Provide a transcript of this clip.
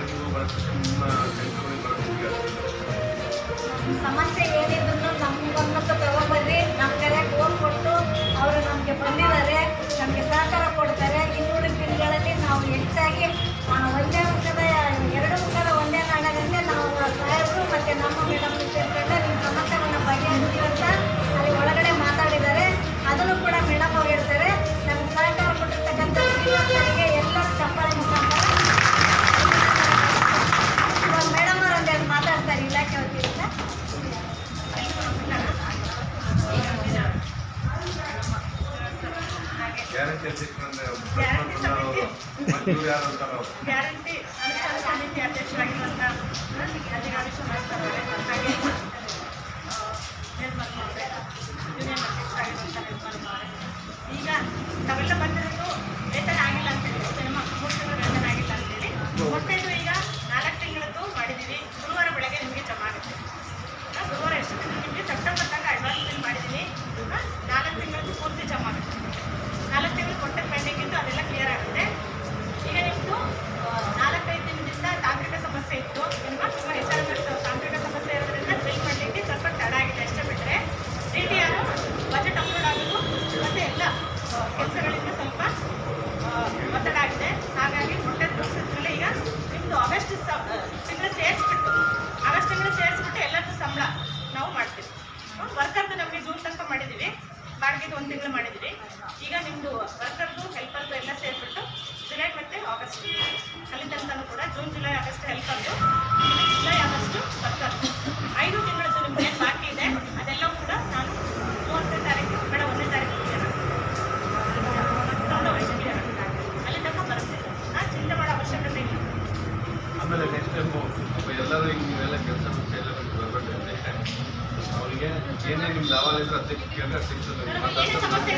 ನೀವು ಬರೋಕ್ಕೆ ನಿಮ್ಮ ಕೆಲಸಗಳಿಗೆ ಬರೋಕ್ಕೆ ಸಮಸ್ಯೆ ಏನಿದ್ರು ನಮ್ಮನ್ನೊಂದು ತಗೊಂಡ್ಬರ್ರಿ, ನಮ್ಮ ಕಡೆ ಫೋನ್ ಕೊಟ್ಟು ಅವರು ನಮಗೆ ಬಂದಿದ್ದಾರೆ, ನಮಗೆ ಸಹಕಾರ ಕೊಡ್ತಾರೆ. ಇನ್ನೂರು ದಿನಗಳಲ್ಲಿ ನಾವು ಹೆಚ್ಚಾಗಿ ಒಂದೇ ಮುಖದ ಎರಡು ಮುಖದ ಒಂದೇ ನಾಡಗಂತೆ ನಾವು ಸಾಹೇಬರು ಮತ್ತು ನಮ್ಮ ಮೇಡಮ್ ಸೇರ್ಕೊಂಡು ನಿಮ್ಮ ಸಮಸ್ಯೆಗಳನ್ನು ಬಗೆಹರಿಸ್ತೀವಿ ಅಂತ ಅಲ್ಲಿ ಒಳಗಡೆ ಮಾತಾಡಿದ್ದಾರೆ. ಅದನ್ನು ಕೂಡ ಮೇಡಮ್ ಅವ್ರು ಹೇಳ್ತಾರೆ. ನಮ್ಗೆ ಸಹಕಾರ ಕೊಟ್ಟಿರ್ತಕ್ಕಂಥ ಶ್ರೀನಿವಾಸರಿಗೆ ಎಲ್ಲರೂ ಚಪ್ಪಾಳೆ ಮುಖಾಂತರ ಇವಾಗ ಮೇಡಮ್ ಅವರು ಒಂದೆರಡು ಮಾತಾಡ್ತಾರೆ ಇಲಾಖೆ ವತಿಯಿಂದ. ಗ್ಯಾರಂಟಿ ಗ್ಯಾರಂಟಿ ಅನುಷ್ಠಾನ ಸಮಿತಿ ಅಧ್ಯಕ್ಷರಾಗಿರುವಂಥ ಅಧಿಕಾರಿ ಹಾಗೆ ನಿರ್ಮಲ್ ಅವರೇ, ಯೂನಿಯನ್ ಅಧ್ಯಕ್ಷರಾಗಿರುವಂಥ ನಿರ್ಮಲ್ ಅವರೇ, ಈಗ ತಾವೆಲ್ಲ ಬಂದಿರೋದು ವೇತನ ಆಗಿಲ್ಲ ಅಂತೇಳಿ, ಸಿನಿಮಾ 3 ತಿಂಗಳು ವೇತನ ಆಗಿಲ್ಲ ಅಂತೇಳಿ ಮೊದಲೇದು ಈಗ 4 ತಿಂಗಳದ್ದು ಮಾಡಿದ್ದೀವಿ. ಗುರುವಾರ ಬೆಳಗ್ಗೆ ನಿಮಗೆ ಜಮಾ ಆಗುತ್ತೆ. ಗುರುವಾರ ಎಷ್ಟು ನಿಮಗೆ ಸೆಪ್ಟೆಂಬರ್ ತನಕ ಅಡ್ವಾನ್ಸ್ ಬಿಲ್ ಮಾಡಿದ್ದೀನಿ. 4 ತಿಂಗಳದ್ದು ಪೂರ್ತಿ ಜಮಾ ಆಗುತ್ತೆ. 4 ತಿಂಗಳು ಕೊಟ್ಟ ಪೆಂಡಿಂಗ್ ಇದ್ದು ಅದೆಲ್ಲ ಕ್ಲಿಯರ್ ಆಗುತ್ತೆ. ಈಗ ನಿಮ್ಮದು 4-5 ದಿನದಿಂದ ತಾಂತ್ರಿಕ ಸಮಸ್ಯೆ ಇತ್ತು. ನಿಮ್ಮ HRMS ತಾಂತ್ರಿಕ ಸಮಸ್ಯೆ ಇರೋದ್ರಿಂದ ಬಿಲ್ ಮಾಡಲಿಕ್ಕೆ ಸ್ವಲ್ಪ ತಡ ಆಗಿದೆ ಅಷ್ಟೇ. ಬಿಟ್ಟರೆ DTR ಬಜೆಟ್ ಅಪ್ಲೋಡ್ ಆಗೋದು ಮತ್ತು ಎಲ್ಲ ಕೆಲಸಗಳಿಂದ ಸ್ವಲ್ಪ ಒತ್ತಡ ಆಗಿದೆ. ಹಾಗಾಗಿ ಮೊಟ್ಟೆ ತೋರಿಸಿದ್ಮೇಲೆ ಈಗ ನಿಮ್ಮದು ಆಗಸ್ಟ್ ತಿಂಗಳು ಸೇರಿಸ್ಬಿಟ್ಟು ಎಲ್ಲರಿಗೂ ಸಂಬಳ ನಾವು ಮಾಡ್ತೀವಿ. ವರ್ಕರ್ದು ನಮಗೆ ಜೂನ್ ತನಕ ಮಾಡಿದ್ದೀವಿ, ಬಾಡಿಗೆದು 1 ತಿಂಗಳು ಮಾಡಿದ್ದೀವಿ. ಈಗ ನಿಮ್ಮದು ವರ್ಕರ್ದು ಹೆಲ್ಪರ್ದು ಎಲ್ಲ ಸೇರಿಬಿಟ್ಟು ಜುಲೈ ಮತ್ತು ಆಗಸ್ಟ್ ಅಲ್ಲಿ ತನಕನೂ ಕೂಡ ಜೂನ್ ಜುಲೈ ಆಗಸ್ಟ್ ಹೆಲ್ಪರ್ದು, ಜುಲೈ ಆಗಸ್ಟು ವರ್ಕರ್ದು 5 ತಿಂಗಳದ್ದು ನಿಮ್ಗೆ ಏನು ಬಾಕಿ ಇದೆ ಅದೆಲ್ಲವೂ ಕೂಡ ನಾನು 30ನೇ ತಾರೀಕು ಬೇಡ 1ನೇ ತಾರೀಕು ಅಲ್ಲಿ ತನಕ ಬರುತ್ತೆ. ನಾನು ಚಿಂತೆ ಮಾಡೋ ಅವಶ್ಯಕತೆ ಇಲ್ಲ. ಆಮೇಲೆ ನೆಕ್ಸ್ಟ್ ಟೈಮು ಎಲ್ಲರೂ ಹಿಂಗೆ ನೀವೆಲ್ಲ ಕೆಲಸ ಅವರಿಗೆ ಏನೇ ನಿಮ್ಮ ದಾವಾಲಿದ್ರೆ ಅಧ್ಯಕ್ಷ ಕೇಳಿದ್ರೆ ಅಧ್ಯಕ್ಷ ಸಮಸ್ಯೆ